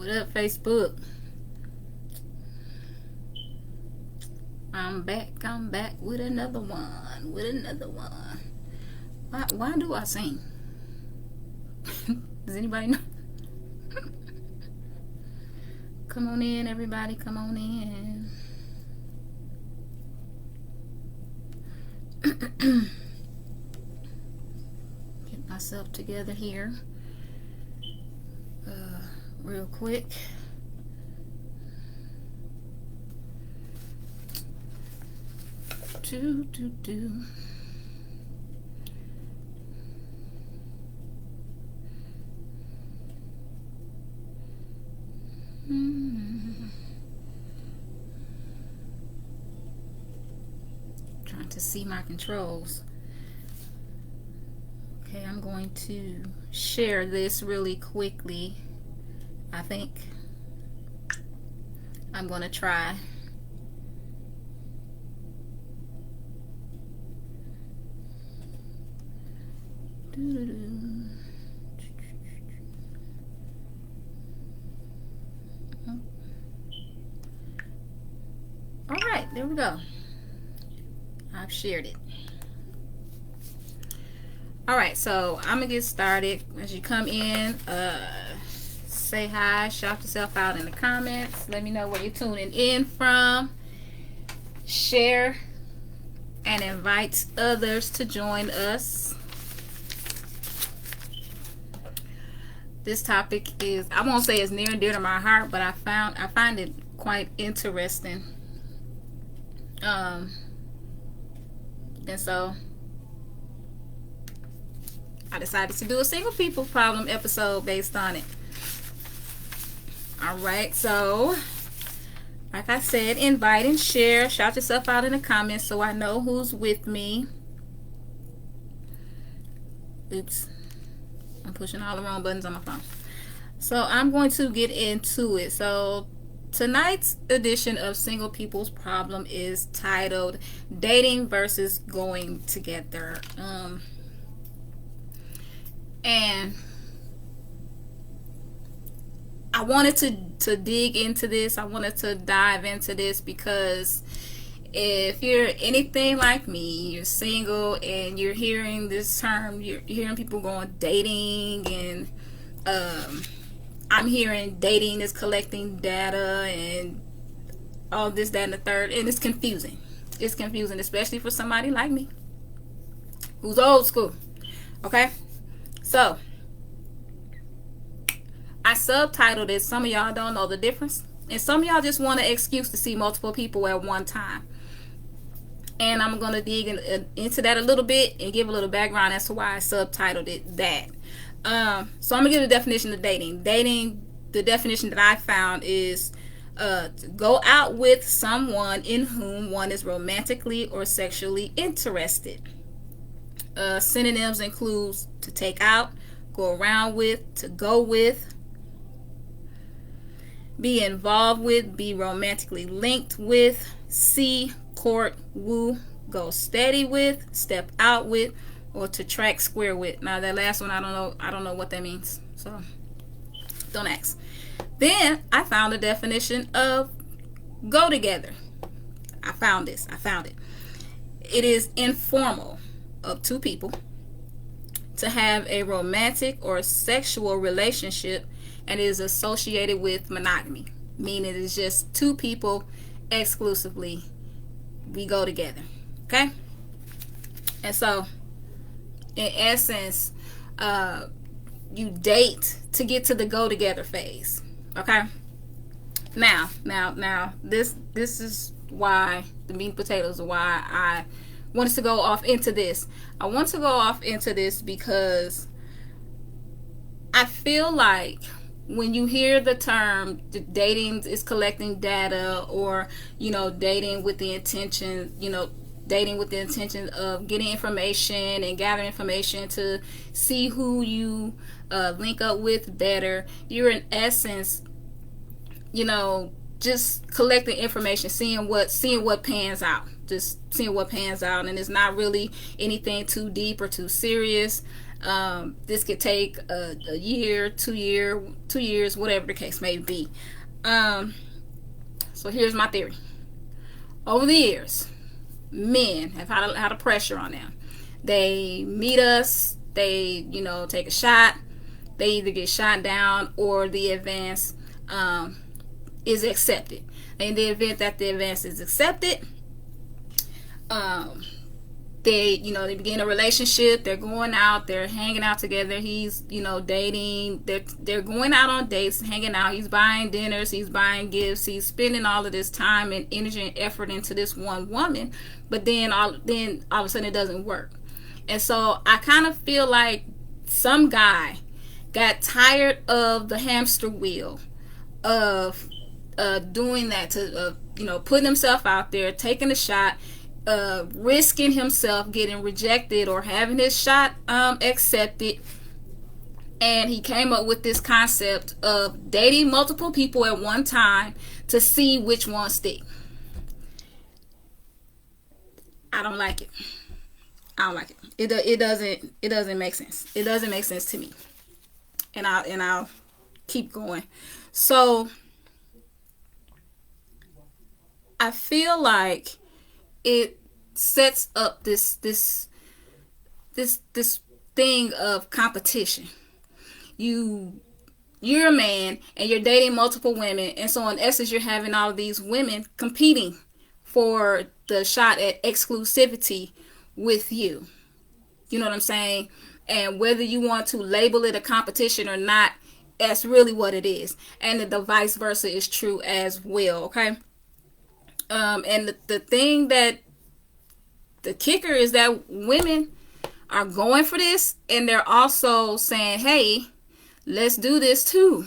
What up, Facebook? I'm back with another one. Why do I sing? Does anybody know? Come on in, everybody, come on in. Get myself together here real quick. Do. Trying to see my controls. Okay, I'm going to share this really quickly. I think I'm going to try. All right, there we go. I've shared it. All right, so I'm gonna get started. As you come in, say hi, shout yourself out in the comments. Let me know where you're tuning in from. Share and invite others to join us. This topic is, I won't say it's near and dear to my heart, but I find it quite interesting. And so I decided to do a single people problem episode based on it. All right, so like I said, invite and share. Shout yourself out in the comments so I know who's with me. Oops, I'm pushing all the wrong buttons on my phone. So I'm going to get into it. So tonight's edition of Single People's Problem is titled Dating versus Going Together. And I wanted to dig into this. I wanted to dive into this because if you're anything like me, you're single and you're hearing this term, you're hearing people going dating, and I'm hearing dating is collecting data and all this, that, and the third, and it's confusing. It's confusing, especially for somebody like me who's old school. Okay? So, I subtitled it, some of y'all don't know the difference, and some of y'all just want an excuse to see multiple people at one time. And I'm going to dig into that a little bit and give a little background as to why I subtitled it that. So I'm going to give the definition of dating. Dating, the definition that I found is to go out with someone in whom one is romantically or sexually interested. Synonyms include to take out, go around with, to go with, be involved with, be romantically linked with, see, court, woo, go steady with, step out with, or to track square with. Now that last one, I don't know what that means, so don't ask. Then I found a definition of go together. I found it. It is informal of two people to have a romantic or sexual relationship, and it is associated with monogamy, meaning it is just two people exclusively. We go together. Okay? And so in essence, you date to get to the go together phase. Okay? Now this is why the meat and potatoes are why I wanted to go off into this. I want to go off into this because I feel like when you hear the term dating is collecting data, or dating with the intention of getting information and gathering information to see who you link up with better, you're in essence just collecting information, seeing what pans out, and it's not really anything too deep or too serious. This could take a year, 2 years, whatever the case may be. So here's my theory. Over the years, men have had a pressure on them. They meet us, they, take a shot. They either get shot down or the advance is accepted. In the event that the advance is accepted, they begin a relationship. They're going out, they're hanging out together. He's dating. They're going out on dates, hanging out. He's buying dinners, he's buying gifts, he's spending all of this time and energy and effort into this one woman. But then all of a sudden it doesn't work. And so I kind of feel like some guy got tired of the hamster wheel of doing that, to putting himself out there, taking a shot, risking himself getting rejected or having his shot accepted. And he came up with this concept of dating multiple people at one time to see which one stick. I don't like it. It doesn't make sense. It doesn't make sense to me. And I'll keep going. So I feel like it sets up this thing of competition. You're a man and you're dating multiple women, and so in essence you're having all of these women competing for the shot at exclusivity with you. You know what I'm saying? And whether you want to label it a competition or not, that's really what it is. And the vice versa is true as well, okay? And the thing that the kicker is that women are going for this, and they're also saying, hey, let's do this too.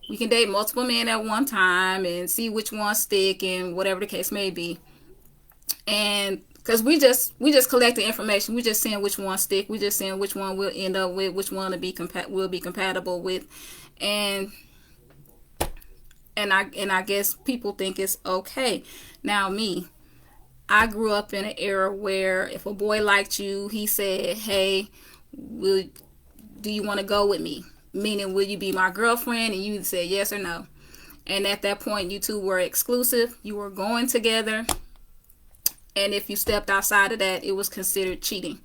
We can date multiple men at one time and see which one stick and whatever the case may be. And because we just collect the information, we just seeing which one stick, we just seeing which one we'll end up with, which one will be compatible with, and I guess people think it's okay. Now I grew up in an era where if a boy liked you, he said, hey, do you want to go with me? Meaning, will you be my girlfriend? And you said yes or no. And at that point, you two were exclusive. You were going together. And if you stepped outside of that, it was considered cheating.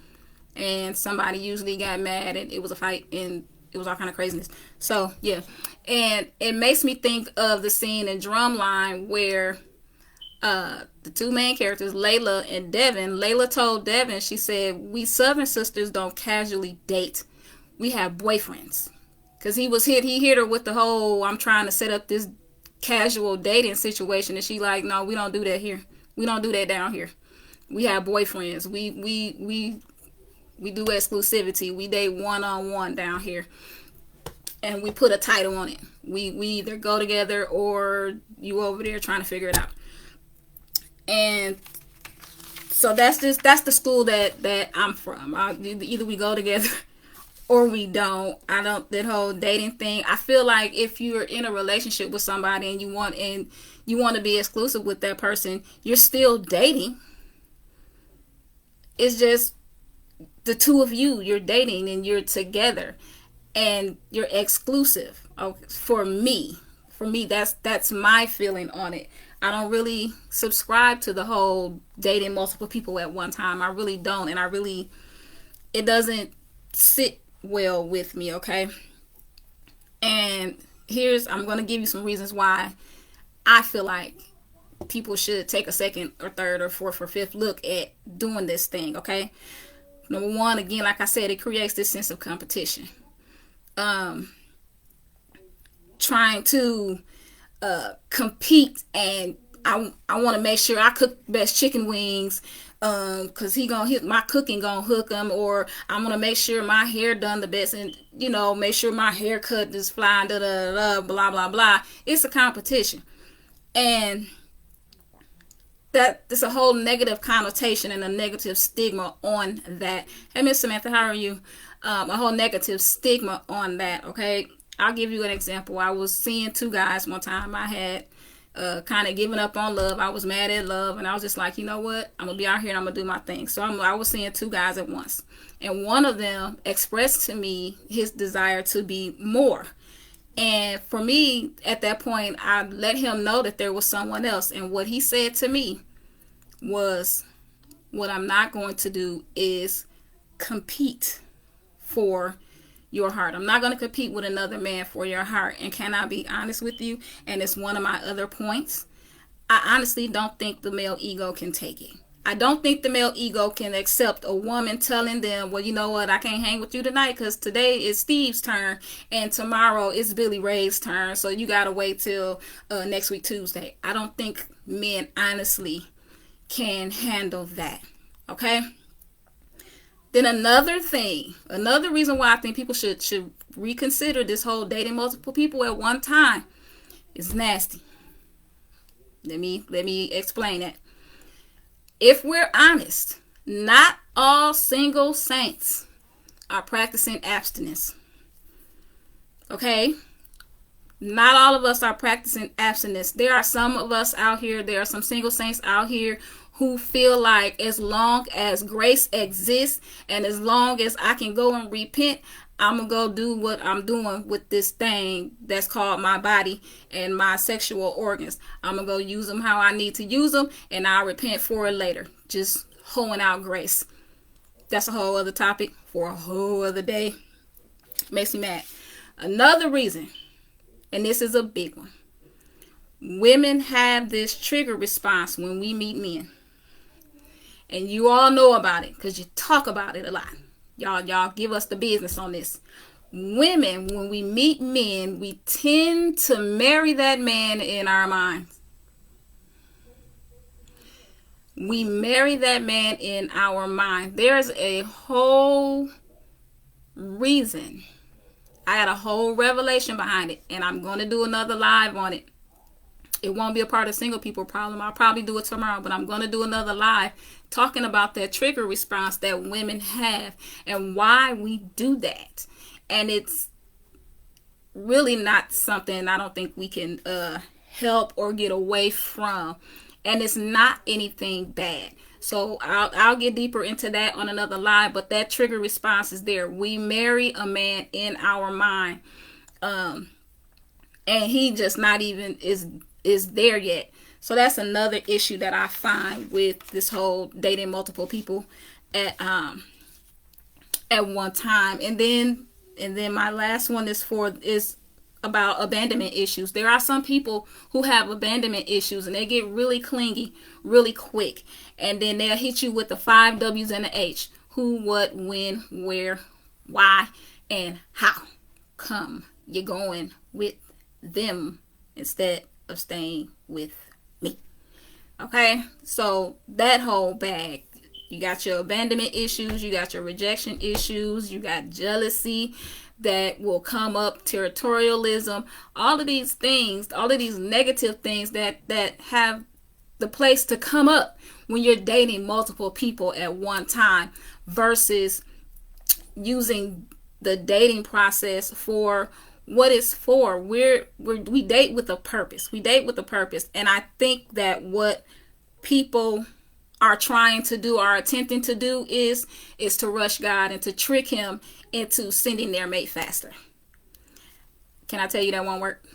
And somebody usually got mad and it was a fight and it was all kind of craziness. So, yeah. And it makes me think of the scene in Drumline where the two main characters, Layla and Devin. Layla told Devin, she said, we Southern sisters don't casually date. We have boyfriends. Because he hit her with the whole, I'm trying to set up this casual dating situation. And she like, no, we don't do that here. We don't do that down here. We have boyfriends. We do exclusivity. We date one-on-one down here. And we put a title on it. We either go together or you over there trying to figure it out. And so that's the school that I'm from. Either we go together or we don't. That whole dating thing. I feel like if you're in a relationship with somebody and you want to be exclusive with that person, you're still dating. It's just the two of you're dating and you're together and you're exclusive. For me, that's my feeling on it. I don't really subscribe to the whole dating multiple people at one time. I really don't. And it doesn't sit well with me, okay? And I'm going to give you some reasons why I feel like people should take a second or third or fourth or fifth look at doing this thing, okay? Number one, again, like I said, it creates this sense of competition. Trying to compete, and I want to make sure I cook best chicken wings, cause my cooking gonna hook him, or I'm gonna make sure my hair done the best, and make sure my haircut is flying, blah blah blah. It's a competition, and there's a whole negative connotation and a negative stigma on that. Hey, Miss Samantha, how are you? A whole negative stigma on that. Okay, I'll give you an example. I was seeing two guys one time. I had kind of giving up on love. I was mad at love, and I was just like, you know what? I'm gonna be out here and I'm gonna do my thing. So I was seeing two guys at once, and one of them expressed to me his desire to be more. And for me, at that point, I let him know that there was someone else. And what he said to me was, what I'm not going to do is compete for your heart. I'm not going to compete with another man for your heart. And can I be honest with you? And it's one of my other points. I honestly don't think the male ego can take it. I don't think the male ego can accept a woman telling them, well, you know what, I can't hang with you tonight because today is Steve's turn and tomorrow it's Billy Ray's turn. So you got to wait till next week, Tuesday. I don't think men honestly can handle that. Okay? Then another thing, another reason why I think people should reconsider this whole dating multiple people at one time is nasty. Let me explain that. If we're honest, not all single saints are practicing abstinence. Okay? Not all of us are practicing abstinence. There are some of us out here, there are some single saints out here who feel like as long as grace exists and as long as I can go and repent, I'm going to go do what I'm doing with this thing that's called my body and my sexual organs. I'm going to go use them how I need to use them, and I'll repent for it later. Just hoeing out grace. That's a whole other topic for a whole other day. Makes me mad. Another reason, and this is a big one. Women have this trigger response when we meet men. And you all know about it because you talk about it a lot. Y'all give us the business on this. Women, when we meet men, we tend to marry that man in our minds. We marry that man in our mind. There's a whole reason. I got a whole revelation behind it, and I'm going to do another live on it. It won't be a part of Single People Problem. I'll probably do it tomorrow, but I'm going to do another live talking about that trigger response that women have and why we do that. And it's really not something I don't think we can help or get away from. And it's not anything bad. So I'll get deeper into that on another live, but that trigger response is there. We marry a man in our mind. And he just not even is there yet. So that's another issue that I find with this whole dating multiple people at one time. And then my last one is about abandonment issues. There are some people who have abandonment issues and they get really clingy really quick, and then they'll hit you with the 5 W's and the H: who, what, when, where, why, and how come you're going with them instead of staying with me. Okay, so that whole bag. You got your abandonment issues, you got your rejection issues, you got jealousy that will come up, territorialism, all of these things, all of these negative things that have the place to come up when you're dating multiple people at one time versus using the dating process for what it's for. We date with a purpose. We date with a purpose. And I think that what people are trying to do, are attempting to do is to rush God and to trick him into sending their mate faster. Can I tell you that won't work?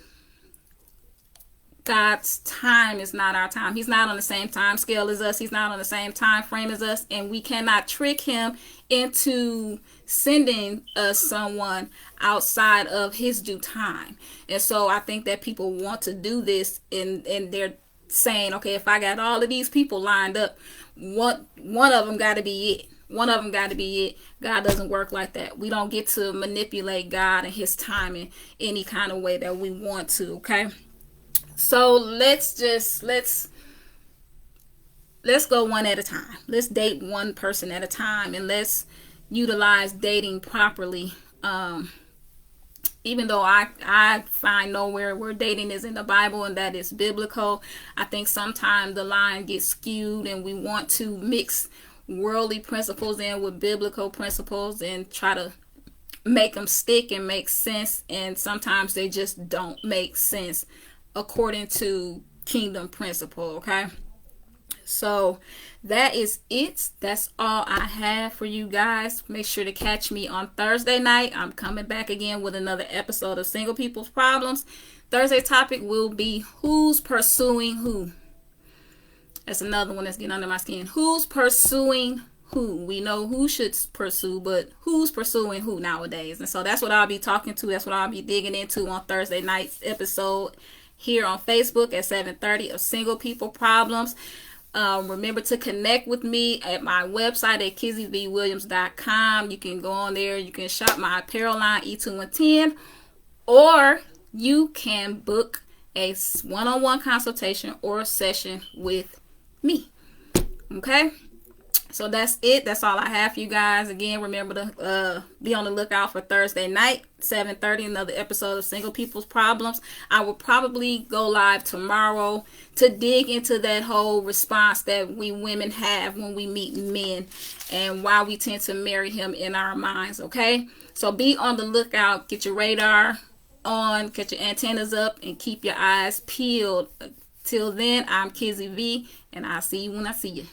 God's time is not our time. He's not on the same time scale as us. He's not on the same time frame as us. And we cannot trick him into sending us someone outside of his due time. And so I think that people want to do this and they're saying, okay, if I got all of these people lined up, one of them got to be it. One of them got to be it. God doesn't work like that. We don't get to manipulate God and his timing any kind of way that we want to, okay? So let's go one at a time. Let's date one person at a time, and let's utilize dating properly. Even though I find nowhere where dating is in the Bible and that is biblical, I think sometimes the line gets skewed and we want to mix worldly principles in with biblical principles and try to make them stick and make sense. And sometimes they just don't make sense according to kingdom principle, okay? So that is it. That's all I have for you guys. Make sure to catch me on Thursday night. I'm coming back again with another episode of Single People's Problems. Thursday topic will be who's pursuing who. That's another one that's getting under my skin. Who's pursuing who? We know who should pursue, but who's pursuing who nowadays? And so that's what I'll be talking to. That's what I'll be digging into on Thursday night's episode here on Facebook at 7:30 of Single People Problems. Remember to connect with me at my website at kizzyvwilliams.com. You can go on there. You can shop my apparel line E2110, or you can book a one-on-one consultation or a session with me. Okay? So that's it. That's all I have for you guys. Again, remember to be on the lookout for Thursday night, 7:30, another episode of Single People's Problems. I will probably go live tomorrow to dig into that whole response that we women have when we meet men and why we tend to marry him in our minds, okay? So be on the lookout. Get your radar on, get your antennas up, and keep your eyes peeled. Till then, I'm Kizzy V, and I'll see you when I see you.